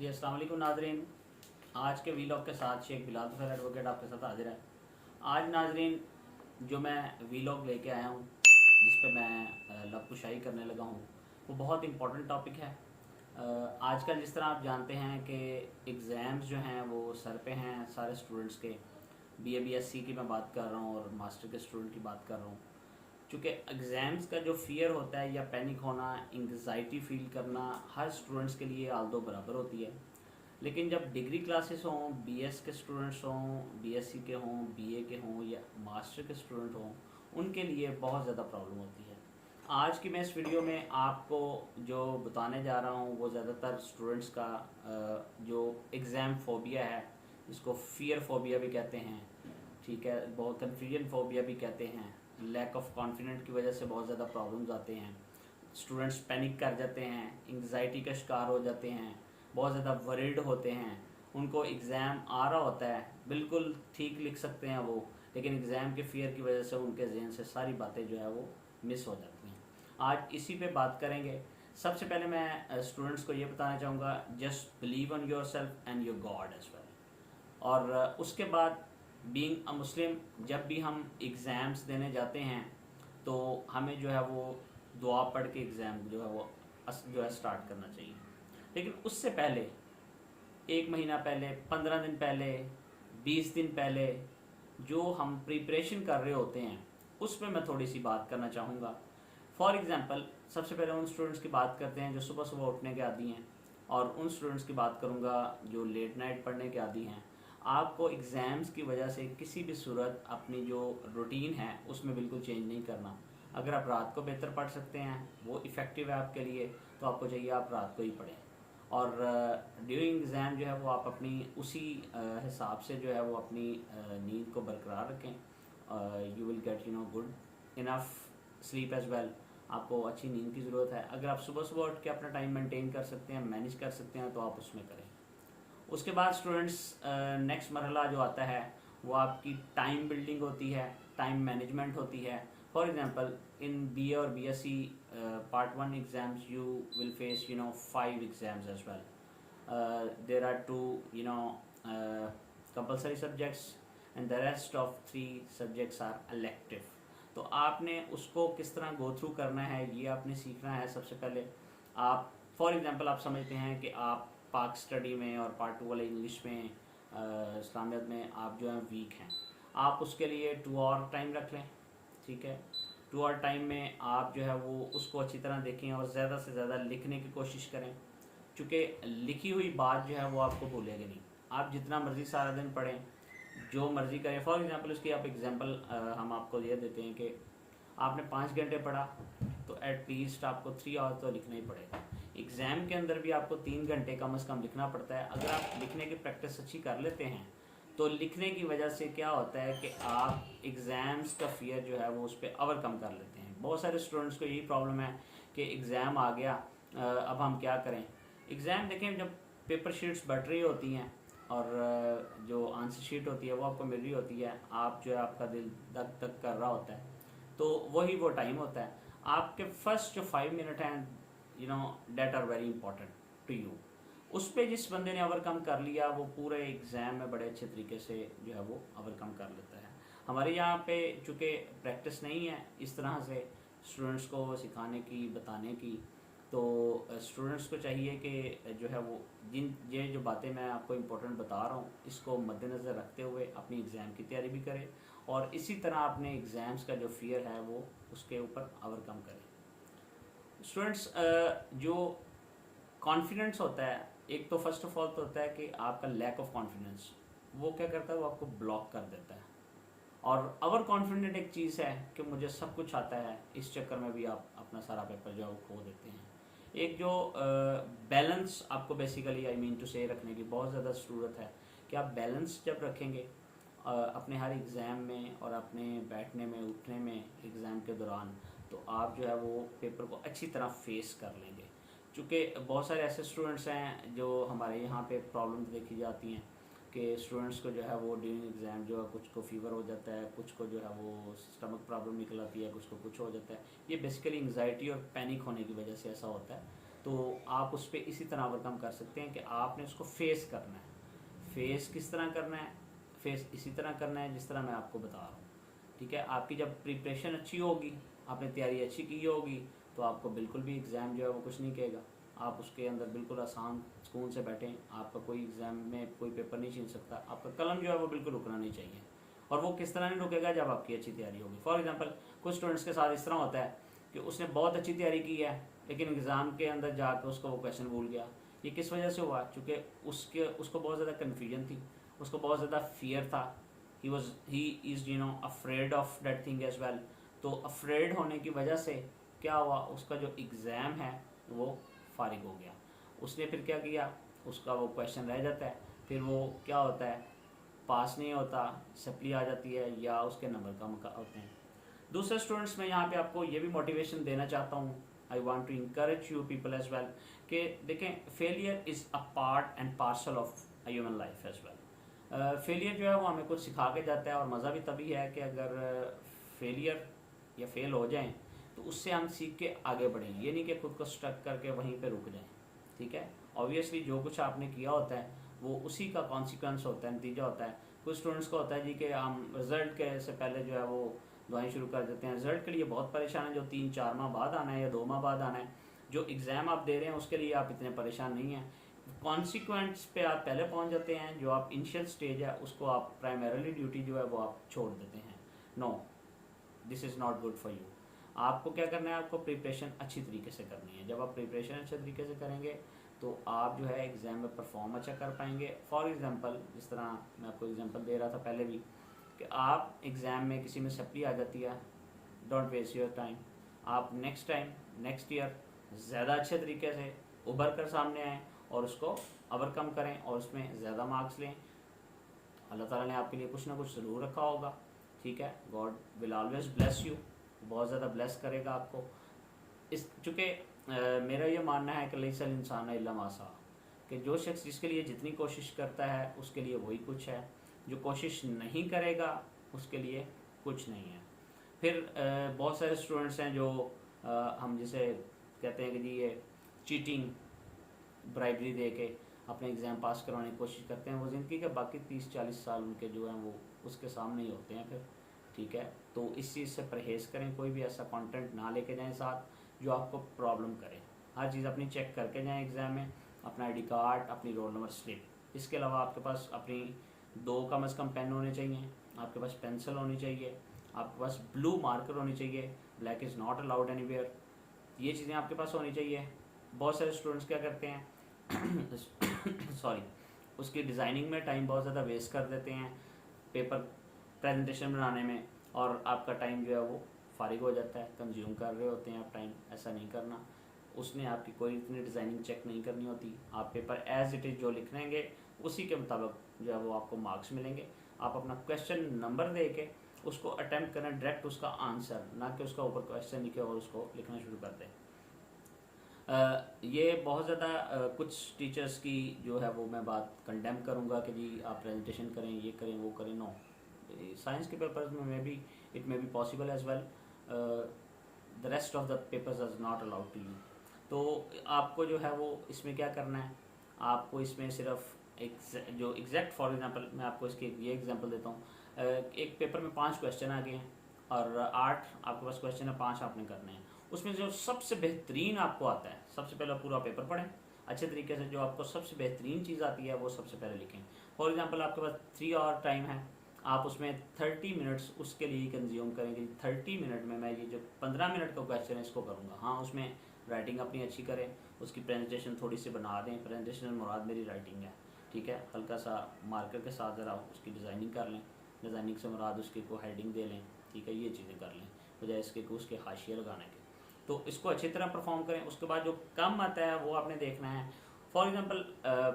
जी अस्सलाम वालेकुम नाजरीन। आज के वीलॉग के साथ शेख बिलाल फ़ैसल एडवोकेट आपके साथ हाजिर है। आज नाजरीन जो मैं वीलॉग लेके आया हूँ जिस पे मैं लबकुशाई करने लगा हूँ वो बहुत इम्पोर्टेंट टॉपिक है। आजकल जिस तरह आप जानते हैं कि एग्ज़ाम्स जो हैं वो सर पे हैं सारे स्टूडेंट्स के। बीए बीएससी की मैं बात कर रहा हूँ और मास्टर के स्टूडेंट की बात कर रहा हूँ। चूँकि एग्ज़ाम्स का जो फ़ियर होता है या पैनिक होना, एंग्जाइटी फ़ील करना हर स्टूडेंट्स के लिए आल्दो बराबर होती है। लेकिन जब डिग्री क्लासेस हों, बीएस के स्टूडेंट्स हों, बीएससी के हों, बीए के हों या मास्टर के स्टूडेंट हों, उनके लिए बहुत ज़्यादा प्रॉब्लम होती है। आज की मैं इस वीडियो में आपको जो बताने जा रहा हूँ वो ज़्यादातर स्टूडेंट्स का जो एग्ज़ाम फोबिया है, जिसको फियर फोबिया भी कहते हैं, ठीक है, बहुत कन्फ्यूजन फोबिया भी कहते हैं। लैक ऑफ कॉन्फिडेंट की वजह से बहुत ज़्यादा प्रॉब्लम्स आते हैं। स्टूडेंट्स पैनिक कर जाते हैं, एंग्जाइटी का शिकार हो जाते हैं, बहुत ज़्यादा वरीड होते हैं। उनको एग्ज़ाम आ रहा होता है, बिल्कुल ठीक लिख सकते हैं वो, लेकिन एग्ज़ाम के फियर की वजह से उनके जहन से सारी बातें जो है वो मिस हो जाती हैं। आज इसी पे बात करेंगे। सबसे पहले मैं स्टूडेंट्स को ये बताना चाहूँगा, just believe on your self and your god as well. और उसके बाद बीइंग अ मुस्लिम, जब भी हम एग्ज़ाम्स देने जाते हैं तो हमें जो है वो दुआ पढ़ के एग्ज़ाम जो है वो स्टार्ट करना चाहिए। लेकिन उससे पहले 1 महीना पहले, 15 दिन पहले, 20 दिन पहले जो हम प्रिपरेशन कर रहे होते हैं उस पर मैं थोड़ी सी बात करना चाहूँगा। फॉर एग्ज़ाम्पल, सबसे पहले उन स्टूडेंट्स की बात करते हैं जो सुबह सुबह उठने के आदी हैं, और उन स्टूडेंट्स की बात करूँगा जो लेट नाइट पढ़ने के आदी हैं। आपको एग्ज़ाम्स की वजह से किसी भी सूरत अपनी जो रूटीन है उसमें बिल्कुल चेंज नहीं करना। अगर आप रात को बेहतर पढ़ सकते हैं, वो इफ़ेक्टिव है आपके लिए, तो आपको चाहिए आप रात को ही पढ़ें। और ड्यूरिंग एग्ज़ाम जो है वो आप अपनी उसी हिसाब से जो है वो अपनी नींद को बरकरार रखें। You will get good enough sleep as well. आपको अच्छी नींद की ज़रूरत है। अगर आप सुबह सुबह उठ के अपना टाइम मेंटेन कर सकते हैं, मैनेज कर सकते हैं, तो आप उसमें करें। उसके बाद स्टूडेंट्स नेक्स्ट मरहला जो आता है वो आपकी टाइम बिल्डिंग होती है, टाइम मैनेजमेंट होती है। फॉर एग्जांपल, इन बीए और BSc part 1 exams you will face 5 exams as well. There are 2 compulsory subjects and the rest of 3 subjects are elective. तो आपने उसको किस तरह गो थ्रू करना है ये आपने सीखना है। सबसे पहले आप फॉर एग्जांपल आप समझते हैं कि आप पाक स्टडी में और पार्ट 2 वाले इंग्लिश में, इस्लामियत में आप जो हैं वीक हैं, आप उसके लिए 2 आवर टाइम रख लें, ठीक है। 2 आवर टाइम में आप जो है वो उसको अच्छी तरह देखें और ज़्यादा से ज़्यादा लिखने की कोशिश करें, क्योंकि लिखी हुई बात जो है वो आपको भूलेगी नहीं। आप जितना मर्ज़ी सारा दिन पढ़ें, जो मर्ज़ी करें। फॉर एग्ज़ाम्पल उसकी आप एग्जांपल हम आपको ये देते हैं कि आपने 5 घंटे पढ़ा तो एटलीस्ट आपको 3 आवर तो लिखना ही पड़ेगा। एग्ज़ाम के अंदर भी आपको 3 घंटे कम से कम लिखना पड़ता है। अगर आप लिखने की प्रैक्टिस अच्छी कर लेते हैं तो लिखने की वजह से क्या होता है कि आप एग्ज़ाम्स का फियर जो है वो उस पर ओवरकम कर लेते हैं। बहुत सारे स्टूडेंट्स को यही प्रॉब्लम है कि एग्ज़ाम आ गया, अब हम क्या करें। एग्ज़ाम देखें, जब पेपर शीट्स बढ़ रही होती हैं और जो आंसर शीट होती है वो आपको मिल रही होती है, आप जो है आपका दिल धक धक कर रहा होता है, तो वही वो टाइम होता है। आपके फर्स्ट जो 5 मिनट हैं that are very important to you. उस पर जिस बंदे ने ओवरकम कर लिया वो पूरे एग्ज़ाम में बड़े अच्छे तरीके से जो है वो ओवरकम कर लेता है। हमारे यहाँ पे चूँकि प्रैक्टिस नहीं है इस तरह से स्टूडेंट्स को सिखाने की, बताने की, तो स्टूडेंट्स को चाहिए कि जो है वो ये जो बातें मैं आपको इम्पोर्टेंट बता रहा हूँ इसको मद्देनज़र रखते हुए अपनी एग्ज़ाम की तैयारी भी करें, और इसी तरह अपने एग्ज़ाम्स का जो फियर है वो उसके ऊपर ओवरकम करें। स्टूडेंट्स, जो कॉन्फिडेंस होता है, एक तो फर्स्ट ऑफ ऑल तो होता है कि आपका लैक ऑफ कॉन्फिडेंस, वो क्या करता है, वो आपको ब्लॉक कर देता है। और ओवर कॉन्फिडेंट एक चीज़ है कि मुझे सब कुछ आता है, इस चक्कर में भी आप अपना सारा पेपर जो है वो खो देते हैं। एक जो बैलेंस आपको बेसिकली आई मीन टू से रखने की बहुत ज़्यादा ज़रूरत है कि आप बैलेंस जब रखेंगे अपने हर एग्ज़ाम में और अपने बैठने में, उठने में एग्ज़ाम के दौरान, तो आप जो है वो पेपर को अच्छी तरह फेस कर लेंगे। चूँकि बहुत सारे ऐसे स्टूडेंट्स हैं जो हमारे यहाँ पे प्रॉब्लम देखी जाती हैं कि स्टूडेंट्स को जो है वो ड्यूरिंग एग्ज़ाम जो है कुछ को फ़ीवर हो जाता है, कुछ को जो है वो स्टमक प्रॉब्लम निकल आती है, कुछ को कुछ हो जाता है। ये बेसिकली एंग्जाइटी और पैनिक होने की वजह से ऐसा होता है। तो आप उस पर इसी तरह ओवरकम कर सकते हैं कि आपने उसको फेस करना है। फेस किस तरह करना है? फेस इसी तरह करना है जिस तरह मैं आपको बता रहा हूँ, ठीक है। आपकी जब प्रिपरेशन अच्छी होगी, आपने तैयारी अच्छी की होगी, तो आपको बिल्कुल भी एग्ज़ाम जो है वो कुछ नहीं कहेगा। आप उसके अंदर बिल्कुल आसान सुकून से बैठें, आपका कोई एग्ज़ाम में कोई पेपर नहीं छीन सकता, आपका कलम जो है वो बिल्कुल रुकना नहीं चाहिए। और वो किस तरह नहीं रुकेगा? जब आपकी अच्छी तैयारी होगी। फॉर एग्जांपल कुछ स्टूडेंट्स के साथ इस तरह होता है कि उसने बहुत अच्छी तैयारी की है, लेकिन एग्ज़ाम के अंदर जाकर उसको वो क्वेश्चन भूल गया। ये किस वजह से हुआ? चूँकि उसको बहुत ज़्यादा कन्फ्यूजन थी, उसको बहुत ज़्यादा फियर था। He is afraid of that thing as well. तो अफ्रेड होने की वजह से क्या हुआ? उसका जो एग्ज़ाम है वो फारिग हो गया। उसने फिर क्या किया? उसका वो क्वेश्चन रह जाता है, फिर वो क्या होता है, पास नहीं होता, सप्ली आ जाती है या उसके नंबर कम होते हैं। दूसरे स्टूडेंट्स में यहाँ पे आपको ये भी मोटिवेशन देना चाहता हूँ, I want to encourage you people as well, कि देखें failure is a part and parcel of human life as well. Failure जो है वो हमें कुछ सिखा के जाता है, और मज़ा भी तभी है कि अगर फेलियर या फेल हो जाएं तो उससे हम सीख के आगे बढ़ें, ये नहीं कि खुद को स्टक करके वहीं पे रुक जाएं, ठीक है। ऑब्वियसली जो कुछ आपने किया होता है वो उसी का कॉन्सिक्वेंस होता है, नतीजा होता है। कुछ स्टूडेंट्स को होता है जी कि हम रिजल्ट के से पहले जो है वो दुआएं शुरू कर देते हैं। रिजल्ट के लिए बहुत परेशान है, जो 3-4 माह बाद आना है या 2 माह बाद आना है। जो एग्ज़ाम आप दे रहे हैं उसके लिए आप इतने परेशान नहीं हैं, कॉन्सिक्वेंस पे आप पहले पहुंच जाते हैं। जो आप इनिशियल स्टेज है उसको आप प्राइमरीली ड्यूटी जो है वो आप छोड़ देते हैं। No, this is not good for you. आपको क्या करना है? आपको प्रिपरेशन अच्छी तरीके से करनी है। जब आप प्रिपरेशन अच्छे तरीके से करेंगे तो आप जो है एग्ज़ाम में परफॉर्म अच्छा कर पाएंगे। फॉर एग्ज़ाम्पल, जिस तरह मैं आपको एग्ज़ाम्पल दे रहा था पहले भी, कि आप एग्ज़ाम में किसी में सप्ली आ जाती है, डोंट वेस्ट योर टाइम। आप नेक्स्ट टाइम, नेक्स्ट ईयर ज़्यादा अच्छे तरीके से उभर कर सामने आएँ और उसको ओवरकम करें और उसमें ज़्यादा मार्क्स लें। अल्लाह ताला ने आपके लिए कुछ ना कुछ ज़रूर रखा होगा, ठीक है। God will always bless you, बहुत ज़्यादा ब्लेस करेगा आपको। इस चूँकि मेरा ये मानना है कि लैसल इंसान इल्ला मा सआ, कि जो शख्स जिसके लिए जितनी कोशिश करता है उसके लिए वही कुछ है, जो कोशिश नहीं करेगा उसके लिए कुछ नहीं है। फिर बहुत सारे स्टूडेंट्स हैं जो हम जिसे कहते हैं कि जी ये चीटिंग, ब्राइबरी दे के अपने एग्ज़ाम पास करवाने की कोशिश करते हैं। वो ज़िंदगी के बाकी 30-40 साल उनके जो हैं वो उसके सामने ही होते हैं फिर, ठीक है। तो इस चीज़ से परहेज़ करें, कोई भी ऐसा कंटेंट ना लेके जाएं साथ जो आपको प्रॉब्लम करे। हर चीज़ अपनी चेक करके जाएं एग्ज़ाम में, अपना आईडी कार्ड, अपनी रोल नंबर स्लिप। इसके अलावा आपके पास अपनी 2 कम से कम पेन होने चाहिए, आपके पास पेंसिल होनी चाहिए, आपके पास ब्लू मार्कर होनी चाहिए, black is not allowed anywhere. ये चीज़ें आपके पास होनी चाहिए। बहुत सारे स्टूडेंट्स क्या करते हैं सॉरी, उसकी डिज़ाइनिंग में टाइम बहुत ज़्यादा वेस्ट कर देते हैं पेपर प्रेजेंटेशन बनाने में, और आपका टाइम जो है वो फारिग हो जाता है, कंज्यूम कर रहे होते हैं आप टाइम। ऐसा नहीं करना, उसने आपकी कोई इतनी डिज़ाइनिंग चेक नहीं करनी होती। आप पेपर एज इट इज़ जो लिख लेंगे उसी के मुताबिक जो है वो आपको मार्क्स मिलेंगे। आप अपना क्वेश्चन नंबर दे के उसको अटैम्प्ट करें, डायरेक्ट उसका आंसर, ना कि उसका ऊपर क्वेश्चन लिखे और उसको लिखना शुरू कर दें। ये बहुत ज़्यादा कुछ टीचर्स की जो है वो मैं बात कंडेम करूँगा कि जी आप प्रेजेंटेशन करें, ये करें, वो करें। नो, साइंस के पेपर्स में भी it may be possible as well, the rest of the papers are not allowed to you. तो आपको जो है वो इसमें क्या करना है, आपको इसमें सिर्फ जो एग्जैक्ट, फॉर एग्जांपल मैं आपको इसके ये एग्जांपल देता हूँ। एक पेपर में 5 क्वेश्चन आ गए हैं और 8 आपके पास क्वेश्चन है, 5 आपने करने हैं। उसमें जो सबसे बेहतरीन आपको आता है, सबसे पहले पूरा पेपर पढ़ें अच्छे तरीके से, जो आपको सबसे बेहतरीन चीज़ आती है वो सबसे पहले लिखें। फॉर एग्जांपल आपके पास 3 आवर टाइम है, आप उसमें 30 मिनट्स उसके लिए कंज्यूम करेंगे। 30 मिनट में मैं ये जो 15 मिनट का क्वेश्चन है इसको करूँगा। हाँ, उसमें राइटिंग अपनी अच्छी करें, उसकी प्रेजेंटेशन थोड़ी सी बना दें। प्रेजेंटेशन मुराद मेरी राइटिंग है, ठीक है। हल्का सा मार्कर के साथ ज़रा उसकी डिज़ाइनिंग कर लें, डिज़ाइनिंग से मुराद उसकी को हेडिंग दे लें, ठीक है। ये चीज़ें कर लें बजाय इसके को उसके हाशिए लगाने के। तो इसको अच्छी तरह परफॉर्म करें। उसके बाद जो कम आता है वो आपने देखना है। फॉर एग्जांपल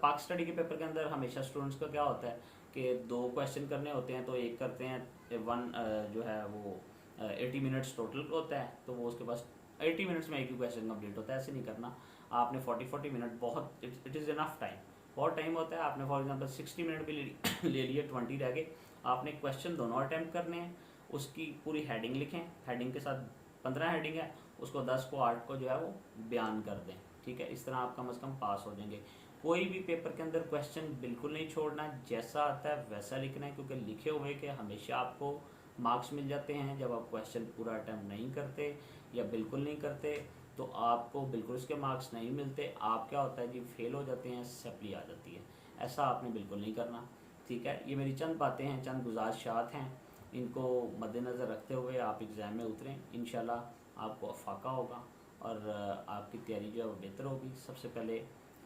पाक स्टडी के पेपर के अंदर हमेशा स्टूडेंट्स का क्या होता है कि 2 क्वेश्चन करने होते हैं, तो एक करते हैं, 1 जो है वो 80 मिनट्स टोटल होता है, तो वो उसके पास 80 मिनट्स में एक ही क्वेश्चन कंप्लीट होता है। ऐसे नहीं करना, आपने 40 मिनट, बहुत इट इज़ इनफ टाइम, बहुत टाइम होता है। आपने फॉर एग्जांपल 60 मिनट भी ले लिए, 20 रह गए। आपने क्वेश्चन दोनों अटैम्प्ट करने हैं, उसकी पूरी हेडिंग लिखें, हेडिंग के साथ 15 हेडिंग है, उसको 10 को 8 को जो है वो बयान कर दें, ठीक ठीक है, इस तरह आप कम से कम पास हो जाएंगे। कोई भी पेपर के अंदर क्वेश्चन बिल्कुल नहीं छोड़ना, जैसा आता है वैसा लिखना है, क्योंकि लिखे हुए के हमेशा आपको मार्क्स मिल जाते हैं। जब आप क्वेश्चन पूरा अटैम्प्ट नहीं करते या बिल्कुल नहीं करते तो आपको बिल्कुल उसके मार्क्स नहीं मिलते। आप क्या होता है जी, फेल हो जाते हैं, सप्ली आ जाती है। ऐसा आपने बिल्कुल नहीं करना, ठीक है। ये मेरी चंद बातें हैं, चंद गुजारिशात हैं, इनको मद्देनज़र रखते हुए आप एग्ज़ाम में उतरें। इंशाल्लाह आपको अफाका होगा और आपकी तैयारी जो है वो बेहतर होगी। सबसे पहले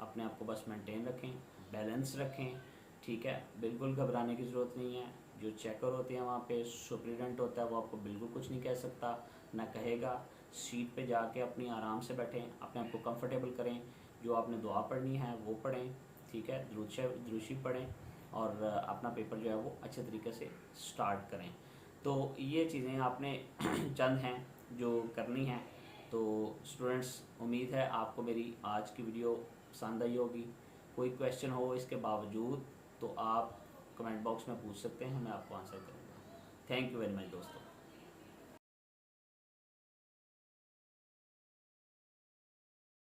अपने आप को बस मेंटेन रखें, बैलेंस रखें, ठीक है। बिल्कुल घबराने की ज़रूरत नहीं है। जो चेकर होते हैं वहाँ पे, सुप्रीडेंट होता है, वो आपको बिल्कुल कुछ नहीं कह सकता, ना कहेगा। सीट पे जाके अपनी आराम से बैठें, अपने आप को कंफर्टेबल करें, जो आपने दुआ पढ़नी है वो पढ़ें, ठीक है, दुरूशी पढ़ें और अपना पेपर जो है वो अच्छे तरीके से स्टार्ट करें। तो ये चीज़ें आपने चंद हैं जो करनी हैं। तो स्टूडेंट्स, उम्मीद है आपको मेरी आज की वीडियो पसंद आई होगी। कोई क्वेश्चन हो इसके बावजूद तो आप कमेंट बॉक्स में पूछ सकते हैं, मैं आपको आंसर करूँगा। थैंक यू वेरी मच दोस्तों।